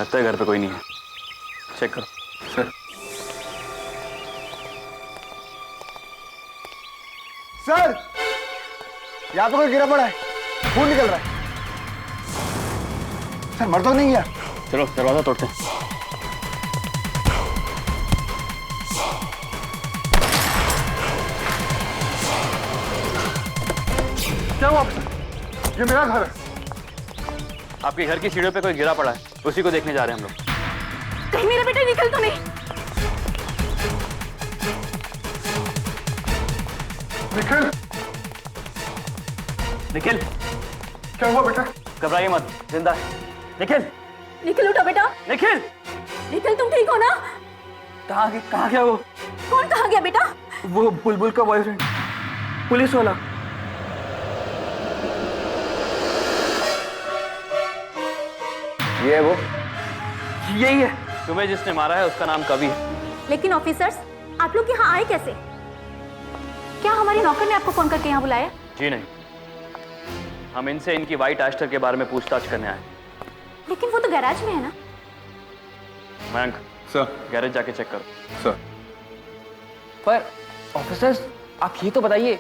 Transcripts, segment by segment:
लगता है घर पे कोई नहीं है, चेक करो। सर सर, यहाँ पे कोई गिरा पड़ा है, खून निकल रहा है। सर मर तो नहीं गया? चलो दरवाजा तोड़ते हैं। क्या हुआ? ये मेरा घर है। आपके घर की सीढ़ियों पे कोई गिरा पड़ा है, उसी को देखने जा रहे हैं हम लोग। कहीं मेरा बेटा निकल तो नहीं? निखिल, निखिल, क्या हुआ बेटा? घबराइए मत, जिंदा है। निखिल, निखिल उठो बेटा। निखिल, निखिल तुम ठीक हो ना? कहाँ गया वो? कौन कहाँ गया बेटा? वो बुलबुल का बॉयफ्रेंड, पुलिस वाला। ये है वो? यही है। तुम्हें जिसने मारा है उसका नाम कवि है। लेकिन ऑफिसर्स, आप लोग यहाँ आए कैसे? क्या हमारी नौकर ने आपको फोन करके यहाँ बुलाया? जी नहीं, हम इनसे इनकी व्हाइट एस्टर के बारे में पूछताछ करने आए। लेकिन वो तो गैराज में है ना? मयंक, सर। गैरेज जाके चेक करो। सर। पर ऑफिसर्स, आप ये तो बताइए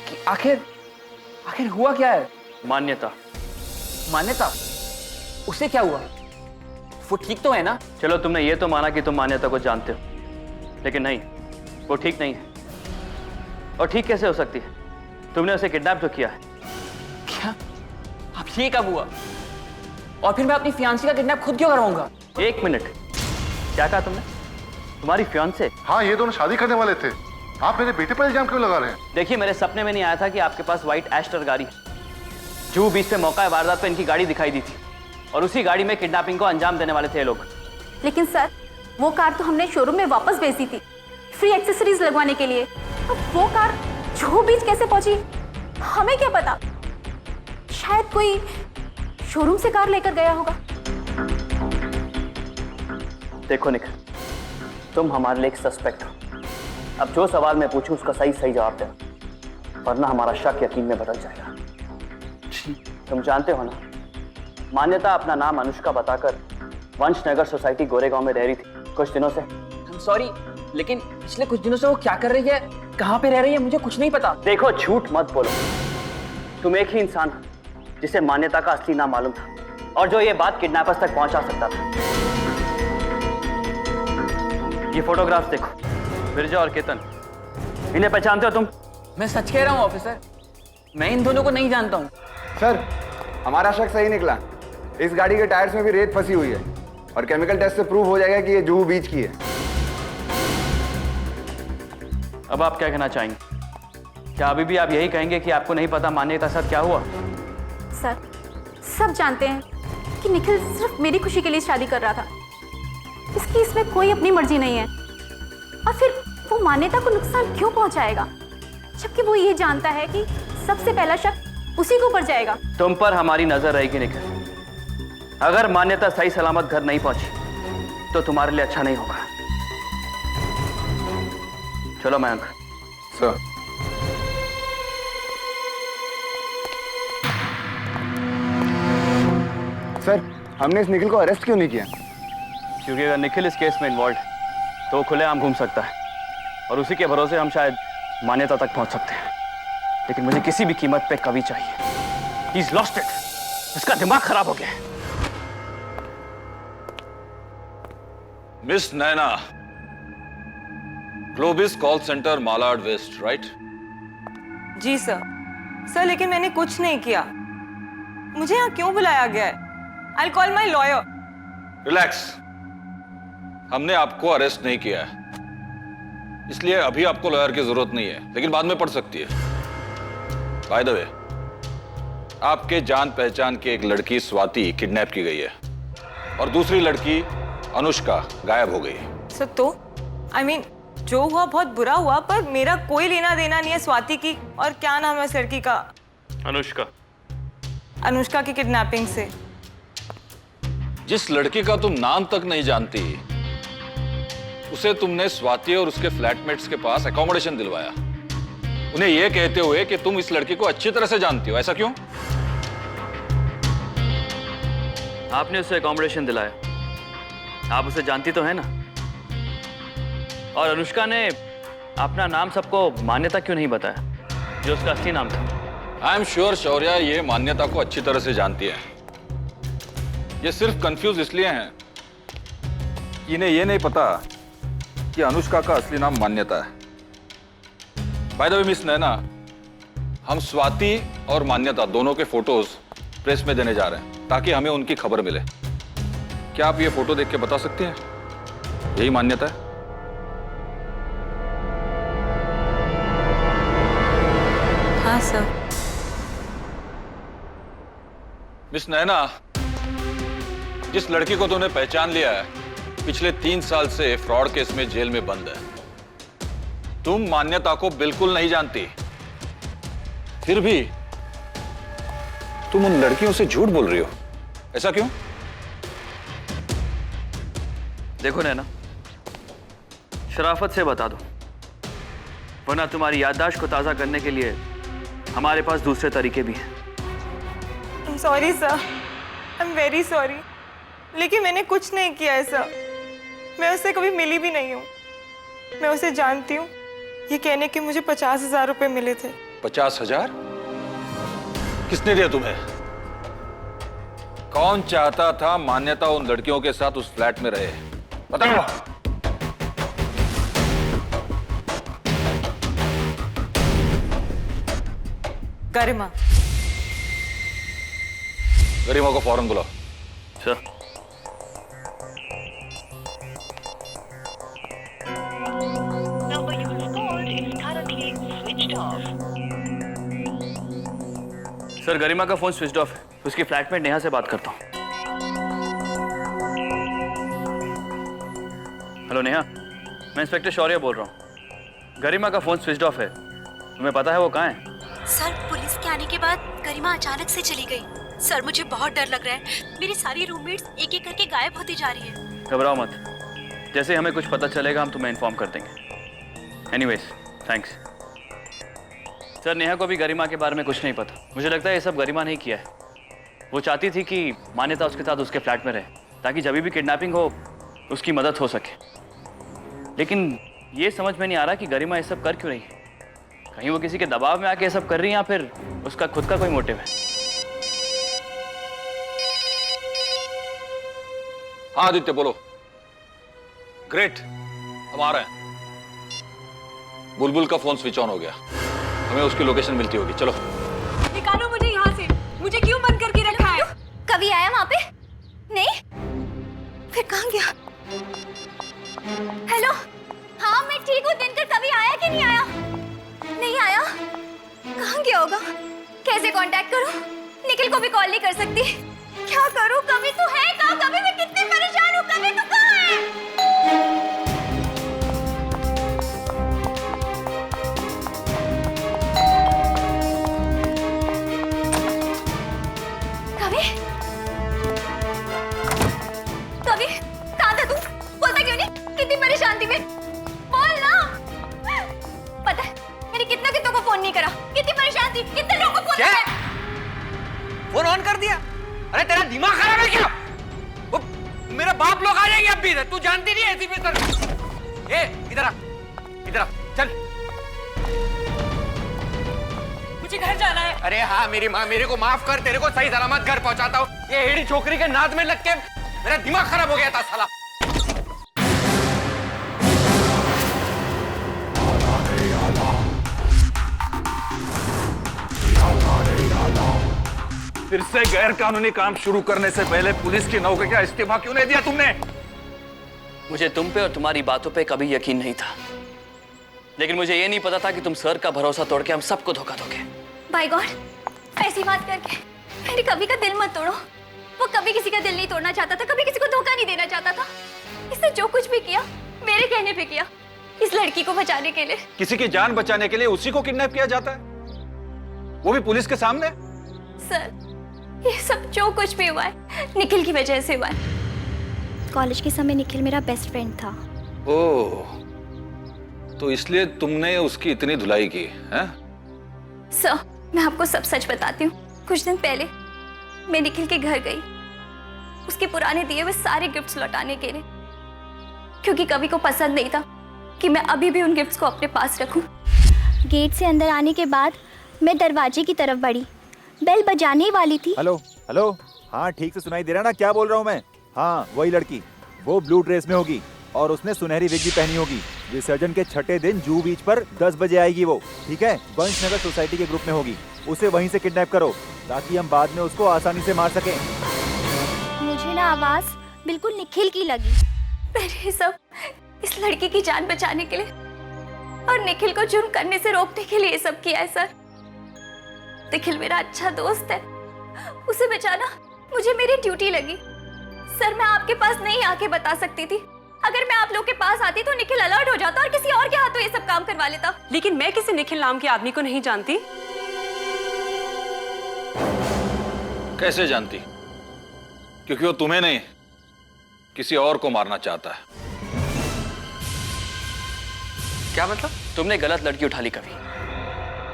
कि आखिर हुआ क्या है? मान्यता। मान्यता? उसे क्या हुआ? वो ठीक तो है ना? चलो, तुमने ये तो माना कि तुम मान्यता को जानते हो, लेकिन नहीं, वो ठीक नहीं है। और ठीक कैसे हो सकती है? तुमने उसे किडनैप तो किया है। क्या? अब ये कब हुआ? और फिर मैं अपनी फियांसी का किडनैप खुद क्यों करवाऊंगा? एक मिनट, क्या कहा तुमने? तुम्हारी फियांसे? हाँ, ये दोनों शादी करने वाले थे। आप मेरे बेटे पर इल्जाम क्यों लगा रहे हैं? देखिए, मेरे सपने में नहीं आया था कि आपके पास व्हाइट एस्टर गाड़ी है। जुहू बीच पे मौका वारदात पे इनकी गाड़ी दिखाई दी थी और उसी गाड़ी में किडनैपिंग को अंजाम देने वाले थे ये लोग। लेकिन सर, वो कार तो हमने शोरूम में वापस भेज दी थी फ्री एक्सेसरीज लगवाने के लिए। अब वो कार जुहू बीच कैसे पहुंची, हमें क्या पता? शायद कोई शोरूम से कार लेकर गया होगा। देखो निखिल, तुम हमारे लिए एक सस्पेक्ट हो। अब जो सवाल मैं पूछूं उसका सही सही जवाब देना, वरना हमारा शक यकीन में बदल जाएगा। तुम जानते हो ना, मान्यता अपना नाम अनुष्का बताकर वंशनगर सोसाइटी गोरेगांव में रह रही थी कुछ दिनों से। I'm sorry, लेकिन पिछले कुछ दिनों से वो क्या कर रही है, कहाँ पे रह रही है, मुझे कुछ नहीं पता। देखो, झूठ मत बोलो। तुम एक ही इंसान हो जिसे मान्यता का असली नाम मालूम था और जो ये बात किडनैपर्स तक पहुंचा सकता था। ये फोटोग्राफ्स देखो, बिरजा और केतन, इन्हें पहचानते हो तुम? मैं सच कह रहा हूँ ऑफिसर, मैं इन दोनों को नहीं जानता हूँ। सर, हमारा शक सही निकला। इस गाड़ी के टायर्स में भी रेत फंसी हुई है और केमिकल टेस्ट से प्रूव हो जाएगा कि ये जुहू बीच की है। अब आप क्या कहना चाहेंगे? क्या अभी भी आप यही कहेंगे कि आपको नहीं पता मान्यता के साथ क्या हुआ? सर, सब जानते हैं कि निखिल सिर्फ मेरी खुशी के लिए शादी कर रहा था। इसकी इसमें कोई अपनी मर्जी नहीं है। और फिर वो मान्यता को नुकसान क्यों पहुंचाएगा, जबकि वो ये जानता है कि सबसे पहला शक उसी के ऊपर जाएगा। तुम पर हमारी नजर रहेगी निखिल। अगर मान्यता सही सलामत घर नहीं पहुंची तो तुम्हारे लिए अच्छा नहीं होगा। चलो मयंक। सर। सर, हमने इस निखिल को अरेस्ट क्यों नहीं किया? क्योंकि अगर निखिल इस केस में इन्वॉल्व तो वो खुलेआम घूम सकता है और उसी के भरोसे हम शायद मान्यता तक पहुंच सकते हैं। लेकिन मुझे किसी भी कीमत पे कवि चाहिए। He's lost it. इसका दिमाग खराब हो गया है। Miss Naina, Globis call centre Malad west, right? जी सर। सर, लेकिन मैंने कुछ नहीं किया। मुझे यहाँ क्यों बुलाया गया है? I'll call my lawyer. Relax, हमने आपको अरेस्ट नहीं किया है, इसलिए अभी आपको लॉयर की जरूरत नहीं है, लेकिन बाद में पड़ सकती है। बाय द वे, आपके जान पहचान की एक लड़की स्वाति किडनैप की गई है और दूसरी लड़की अनुष्का गायब हो गई है। सर, तो I mean, जो हुआ बहुत बुरा हुआ, पर मेरा कोई लेना देना नहीं है स्वाति की और क्या नाम है उस लड़की का? अनुष्का। अनुष्का की किडनैपिंग से। जिस लड़की का तुम नाम तक नहीं जानती, उसे तुमने स्वाति और उसके फ्लैटमेट्स के पास अकोमोडेशन दिलवाया, उन्हें यह कहते हुए कि तुम इस लड़की को अच्छी तरह से जानती हो। ऐसा क्यों? आपने उसे अकोमोडेशन दिलाया आप उसे जानती तो है ना? और अनुष्का ने अपना नाम सबको मान्यता क्यों नहीं बताया, जो उसका असली नाम था? आई एम श्योर शौर्या ये मान्यता को अच्छी तरह से जानती है। ये सिर्फ कंफ्यूज इसलिए हैं, इन्हें ये नहीं पता कि अनुष्का का असली नाम मान्यता है। बाय द वे मिस नैना, हम स्वाति और मान्यता दोनों के फोटोज प्रेस में देने जा रहे हैं ताकि हमें उनकी खबर मिले। क्या आप ये फोटो देख के बता सकती हैं यही मान्यता है? हाँ सर। मिस नैना, जिस लड़की को तुमने पहचान लिया है पिछले 3 साल से फ्रॉड केस में जेल में बंद है, तुम मान्यता को बिल्कुल नहीं जानती। फिर भी तुम उन लड़कियों से झूठ बोल रही हो, ऐसा क्यों? देखो नैना, शराफत से बता दो, वरना तुम्हारी याददाश्त को ताज़ा करने के लिए हमारे पास दूसरे तरीके भी हैं। Sorry sir, I am very sorry, लेकिन मैंने कुछ नहीं किया है सर। मैं उससे कभी मिली भी नहीं हूँ। मैं उसे जानती हूँ, ये कहने के मुझे 50,000 रुपए मिले थे। 50,000? किसने दिया तुम्हें? कौन चाहता था मान्यता उन लड़कियों के साथ उस फ्लैट में रहे, बताओ। गरिमा। गरिमा को फौरन बुलाओ। Sir. Number you have called is currently switched off. Sir, Garima का फोन स्विच ऑफ है, उसकी फ्लैटमेट नेहा से बात करता हूँ। हेलो नेहा, मैं इंस्पेक्टर शौर्य बोल रहा हूँ। गरिमा का फोन स्विच ऑफ है, तुम्हें पता है वो कहाँ है? सर, पुलिस के आने के बाद गरिमा अचानक से चली गई। सर, मुझे बहुत डर लग रहा है। मेरी सारी रूममेट्स एक एक करके गायब होती जा रही है। घबराओ मत, जैसे हमें कुछ पता चलेगा हम तुम्हें इन्फॉर्म कर देंगे। Anyways, thanks. सर, नेहा को भी गरिमा के बारे में कुछ नहीं पता। मुझे लगता है ये सब गरिमा ने किया है। वो चाहती थी कि मान्यता उसके साथ उसके फ्लैट में रहे, ताकि जब भी किडनैपिंग हो उसकी मदद हो सके। लेकिन ये समझ में नहीं आ रहा कि गरिमा ये सब कर क्यों रही है। कहीं वो किसी के दबाव में आके ये सब कर रही है या फिर उसका खुद का कोई मोटिव है। हाँ आदित्य, बोलो। ग्रेट, हम आ रहे हैं। बुलबुल का फोन स्विच ऑन हो गया, हमें उसकी लोकेशन मिलती होगी। चलो निकालो मुझे यहाँ से। मुझे क्यों बंद करके रखा है? कभी आया वहाँ पे? नहीं? फिर कहाँ गया? हेलो, हाँ मैं ठीक हूँ। दिनकर कभी आया कि नहीं आया? नहीं आया। कहाँ गया होगा? कैसे कांटेक्ट करूँ? निखिल को भी कॉल नहीं कर सकती। क्या करूँ? कभी तो है कहाँ? कभी मैं कितनी परेशान हूँ। कभी तो कहाँ है? कभी कभी कहाँ था तू? बोलता क्यों नहीं? कितनी परेशान थी मैं। बोल ना। पता है मैंने कितनों को फोन नहीं करा। कितनी परेशान थी, कितने लोगों को फोन किया। फोन ऑन कर दिया? अरे तेरा दिमाग खराब है क्या? वो मेरे बाप लोग आ जाएंगे अब भी। तू जानती नहीं है ऐसी बेहतर। ए इधर आ, इधर आ, चल। मुझे घर जाना है। अरे हाँ मेरी माँ, मेरे को माफ कर, तेरे को सही सलामत घर पहुंचाता हूँ। ये हेड़ी छोकरी के नाद में लग के मेरा दिमाग खराब हो गया था साला। फिर से गैर कानूनी काम शुरू करने से पहले पुलिस की नौकरी का इस्तीफा क्यों नहीं दिया तुमने? मुझे तुम पे और तुम्हारी बातों पे कभी यकीन नहीं था, लेकिन मुझे ये नहीं पता था कि तुम सर का भरोसा तोड़ के हम सबको धोखा दोगे। बाय गॉड, ऐसी बात करके मेरे कभी का दिल मत तोड़ो। वो कभी किसी का दिल नहीं तोड़ना चाहता था, कभी किसी को धोखा नहीं देना चाहता था। इसने जो कुछ भी किया मेरे कहने पे किया, इस लड़की को बचाने के लिए। किसी की जान बचाने के लिए उसी को किडनैप किया जाता है, वो भी पुलिस के सामने? सर, ये सब जो कुछ भी हुआ है निखिल की वजह से हुआ है। कॉलेज के समय निखिल मेरा बेस्ट फ्रेंड था। ओह, तो इसलिए तुमने उसकी इतनी धुलाई की है? सर, मैं आपको सब सच बताती हूँ। कुछ दिन पहले मैं निखिल के घर गई, उसके पुराने दिए हुए सारे गिफ्ट्स लौटाने के लिए। क्योंकि कवि को पसंद नहीं था कि मैं अभी भी उन गिफ्ट्स को अपने पास रखूं। गेट से अंदर आने के बाद मैं दरवाजे की तरफ बढ़ी। बेल बजाने ही वाली थी। हेलो हेलो, हाँ ठीक से सुनाई दे रहा ना क्या बोल रहा हूँ मैं? हाँ वही लड़की, वो ब्लू ड्रेस में होगी और उसने सुनहरी विग भी पहनी होगी। विसर्जन के छठे दिन जूहू बीच पर 10 बजे आएगी वो, ठीक है? वंश नगर सोसाइटी के ग्रुप में होगी। उसे वहीं से किडनैप करो ताकि हम बाद में उसको आसानी से मार सकें। मुझे ना आवाज बिल्कुल निखिल की लगी। मैंने ये सब इस लड़की की जान बचाने के लिए और निखिल को जुर्म करने से रोकने के लिए ये सब किया है सर। निखिल मेरा अच्छा दोस्त है, उसे बचाना मुझे मेरी ड्यूटी लगी। सर मैं आपके पास नहीं आके बता सकती थी। अगर मैं आप लोग के पास आती तो निखिल अलर्ट हो जाता और किसी और के हाथों ये सब काम करवा लेता। लेकिन मैं किसी निखिल नाम के आदमी को नहीं जानती। कैसे जानती? क्योंकि वो तुम्हें नहीं किसी और को मारना चाहता है। क्या मतलब? तुमने गलत लड़की उठा ली कभी।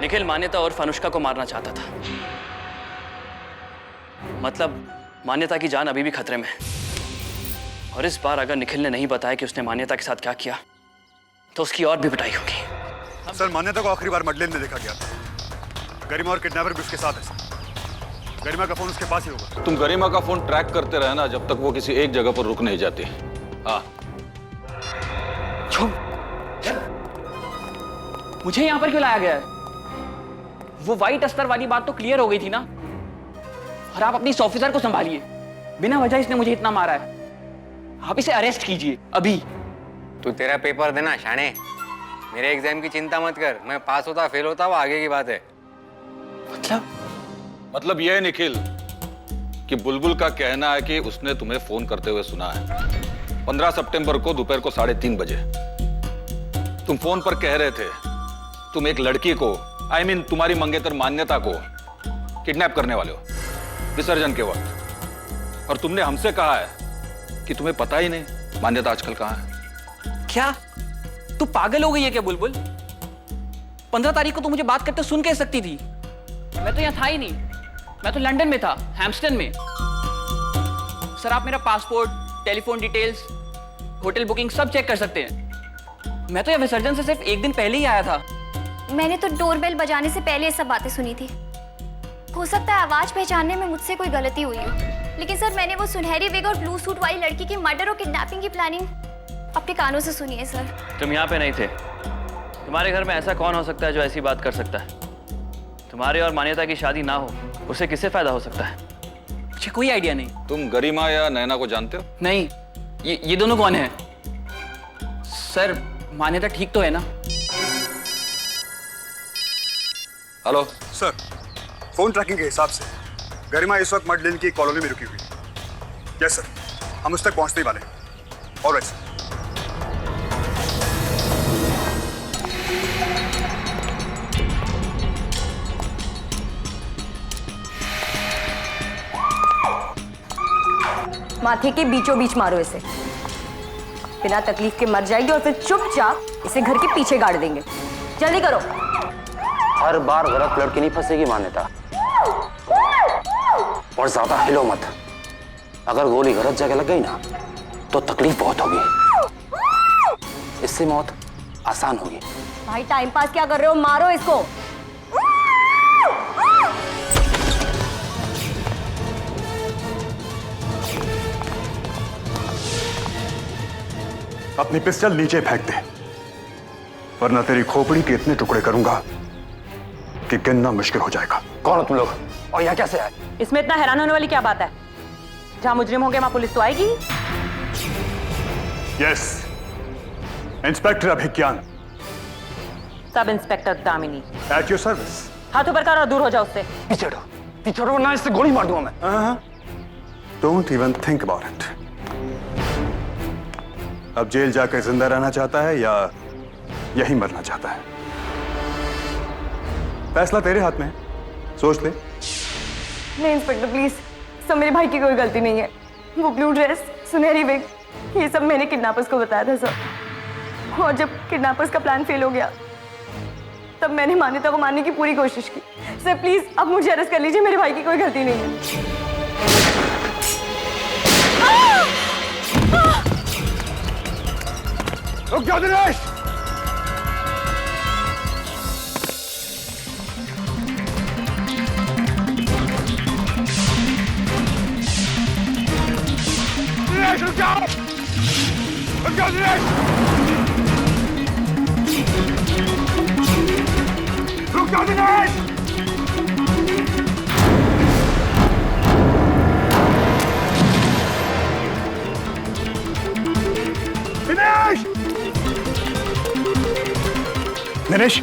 निखिल मान्यता और अनुष्का को मारना चाहता था। मतलब मान्यता की जान अभी भी खतरे में है। और इस बार अगर निखिल ने नहीं बताया कि उसने मान्यता के साथ क्या किया तो उसकी और भी पिटाई होगी। सर मान्यता को आखिरी बार मडलेन में देखा गया था। गरिमा और किडनैपर भी उसके साथ है सर। गरिमा का फोन उसके पास ही होगा। तुम गरिमा का फोन ट्रैक करते रहना जब तक वो किसी एक जगह पर रुक नहीं जाती। हाँ मुझे यहाँ पर क्यों लाया गया है? वो व्हाइट अस्तर वाली बात तो क्लियर हो गई थी ना। और आप अपनी इस ऑफिसर को संभालिए। बिना वजह इसने मुझे इतना मारा है। आप इसे अरेस्ट कीजिए अभी। तू तेरा पेपर देना शाने। मेरे एग्जाम की चिंता मत कर। मैं पास होता फेल होता वो आगे की बात है। मतलब यह है निखिल कि बुलबुल का कहना है कि उसने तुम्हें फोन करते हुए सुना है 15 सितंबर को दोपहर को 3:30 बजे। तुम फोन पर कह रहे थे तुम एक लड़की को तुम्हारी मंगेतर मान्यता को किडनैप करने वाले हो विसर्जन के वक्त। और तुमने हमसे कहा है कि तुम्हें पता ही नहीं मान्यता आजकल कहाँ है। क्या तू पागल हो गई है क्या बुलबुल? 15 तारीख को तू मुझे बात करते सुन कह सकती थी। मैं तो यहाँ था ही नहीं। मैं तो लंदन में था, हैम्स्टन में। सर आप मेरा passport, telephone details, hotel booking सब चेक कर सकते हैं। मैं तो यहाँ विसर्जन से सिर्फ एक दिन पहले ही आया था। मैंने तो डोरबेल बजाने से पहले ये सब बातें सुनी थी। हो सकता है आवाज पहचानने में मुझसे कोई गलती हुई हो, लेकिन सर मैंने वो सुनहरी विग और ब्लू सूट वाली लड़की की मर्डर और किडनैपिंग की प्लानिंग अपने कानों से सुनी है सर। तुम यहाँ पे नहीं थे। तुम्हारे घर में ऐसा कौन हो सकता है जो ऐसी बात कर सकता है? तुम्हारे और मान्यता की शादी ना हो उससे किससे फायदा हो सकता है? मुझे कोई आइडिया नहीं। तुम गरिमा या नैना को जानते हो? नहीं। ये दोनों कौन है? सर मान्यता ठीक तो है ना? हेलो सर फोन ट्रैकिंग के हिसाब से गरिमा इस वक्त मडलेन की कॉलोनी में रुकी हुई है। यस सर, हम उस तक पहुंचने ही वाले हैं। Alright sir. माथे के बीचों बीच मारो इसे। बिना तकलीफ के मर जाएगी और फिर चुपचाप इसे घर के पीछे गाड़ देंगे। जल्दी करो। हर बार गलत लड़की नहीं फंसेगी मान्यता। और ज्यादा हिलो मत। अगर गोली गलत जगह लग गई ना तो तकलीफ बहुत होगी। इससे मौत आसान होगी। भाई टाइम पास क्या कर रहे हो? मारो इसको। अपनी पिस्टल नीचे फेंक दे, वरना तेरी खोपड़ी के इतने टुकड़े करूंगा कि गिनना मुश्किल हो जाएगा। कौन हो तुम लोग और यहाँ कैसे आए? इसमें इतना हैरान होने वाली क्या बात है? जहां मुजरिम होंगे वहां पुलिस तो आएगी। Yes, inspector Abhigyan. Sub inspector Damini. At your service. हाथ ऊपर करो और दूर हो जाओ उससे। पीछे हटो वरना इससे गोली मार दूंगा मैं। Don't even think about it. अब जेल जाकर जिंदा रहना चाहता है या यहीं मरना चाहता है? फैसला तेरे हाथ में है, सोच ले। नहीं इंस्पेक्टर प्लीज, सब मेरे भाई की कोई गलती नहीं है। वो ब्लू ड्रेस, सुनहरी विग, ये सब मैंने किडनैपर्स को बताया था सर। और जब किडनैपर्स का प्लान फेल हो गया तब मैंने मान्यता को मारने की पूरी कोशिश की। सर प्लीज अब मुझे अरेस्ट कर लीजिए, मेरे भाई की कोई गलती नहीं है। रुक जाओ दिनेश। दिनेश रुक जाओ, रुक जाओ दिनेश, रुक जाओ दिनेश। दिनेश, दिनेश,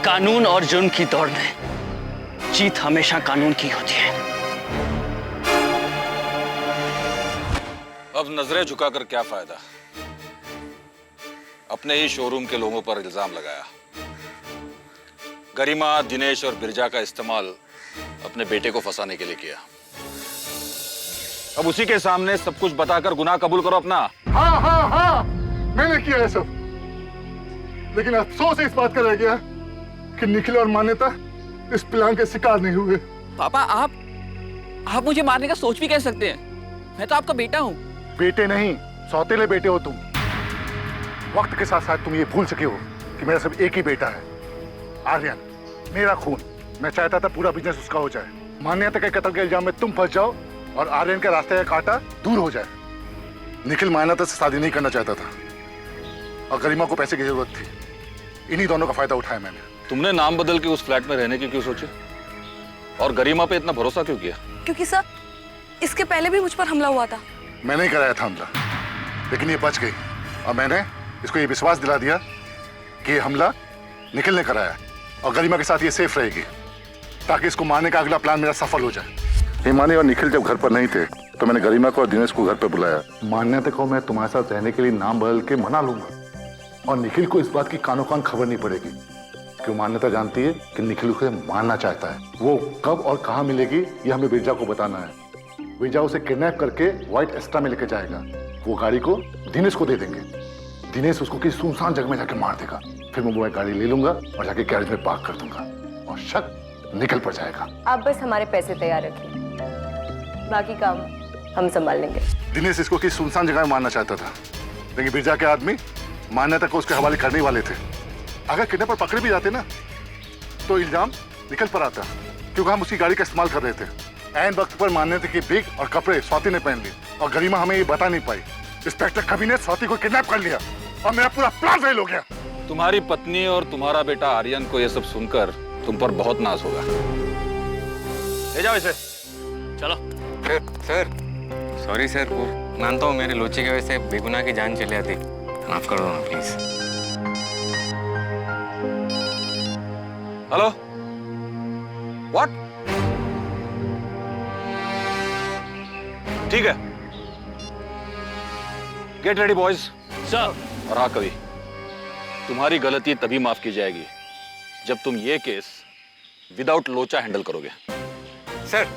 कानून और जुर्म की दौड़ में जीत हमेशा कानून की होती है। अब नजरें झुकाकर क्या फायदा? अपने ही शोरूम के लोगों पर इल्जाम लगाया। गरिमा, दिनेश और बिरजा का इस्तेमाल अपने बेटे को फंसाने के लिए किया। अब उसी के सामने सब कुछ बताकर गुनाह कबूल करो अपना। हाँ हाँ हाँ, मैंने किया है सब, लेकिन अफसोस इस बात का रह गया कि निखिल और मान्यता इस प्लान के शिकार नहीं हुए। पापा आप मुझे मारने का सोच भी कह सकते हैं। मैं तो आपका बेटा हूँ। बेटे नहीं, सौतेले बेटे हो तुम। वक्त के साथ साथ तुम ये भूल सके हो कि मेरा सब एक ही बेटा है, आर्यन, मेरा खून। मैं चाहता था पूरा बिजनेस उसका हो जाए, मान्यता के कत्ल के इल्जाम में तुम फंस जाओ और आर्यन के रास्ते का कांटा दूर हो जाए। निखिल मान्यता से शादी नहीं करना चाहता था और गरिमा को पैसे की जरूरत थी। इन्हीं दोनों का फायदा उठाया मैंने। तुमने नाम बदल के उस फ्लैट में रहने की क्यों सोची? और गरिमा पे इतना भरोसा क्यों किया? क्योंकि सर, इसके पहले भी मुझ पर हमला हुआ था। मैंने ही कराया था हमला, लेकिन ये बच गई और मैंने इसको ये विश्वास दिला दिया कि ये हमला निखिल ने कराया और गरिमा के साथ ये सेफ रहेगी, ताकि इसको मारने का अगला प्लान मेरा सफल हो जाए। हिमानी और निखिल जब घर पर नहीं थे तो मैंने गरिमा को और दिनेश को घर पर बुलाया। मान्यता को मैं तुम्हारे साथ रहने के लिए नाम बदल के मना लूंगा और निखिल को इस बात की कानों कान खबर नहीं पड़ेगी। क्यों मान्यता जानती है कि निखिल उसे मारना चाहता है। वो कब और कहाँ मिलेगी ये हमें बिरजा को बताना है। बिरजा उसे किडनैप करके व्हाइट एस्ट्रा में लेके जाएगा। वो गाड़ी को दिनेश को दे देंगे। दिनेश उसको किसी सुनसान जगह में जाके मार देगा। फिर मैं वो गाड़ी ले लूंगा और जाके गैरेज में पार्क कर दूंगा और शक निखिल पर जाएगा। आप बस हमारे पैसे तैयार रखिए, बाकी काम हम संभाल लेंगे। दिनेश इसको किसी सुनसान जगह में मारना चाहता था, लेकिन बिरजा के आदमी मान्यता को उसके हवाले करने वाले थे। अगर किडनैपर पकड़े भी जाते ना तो इल्जाम निखिल पर आता, क्योंकि हम उसकी गाड़ी का इस्तेमाल कर रहे थे। ऐन वक्त पर मान्यता की बिग और कपड़े स्वाति ने पहन ली और गरिमा हमें ये बता नहीं पाई। इंस्पेक्टर कवि ने स्वाति को किडनैप कर लिया और मेरा पूरा प्लान फेल हो गया। तुम्हारी पत्नी और तुम्हारा बेटा आर्यन को यह सब सुनकर तुम पर बहुत नाज होगा। ले जाओ इसे। चलो। सर सॉरी सर, मानता हूँ मेरे लोचे की वजह से बेगुनाह की जान चली आती। माफ कर दो ना प्लीज। Hello, what? ठीक है, गेट रेडी बॉयज। सर। और हाँ कवि, तुम्हारी गलती तभी माफ की जाएगी जब तुम ये केस विदाउट लोचा हैंडल करोगे। सर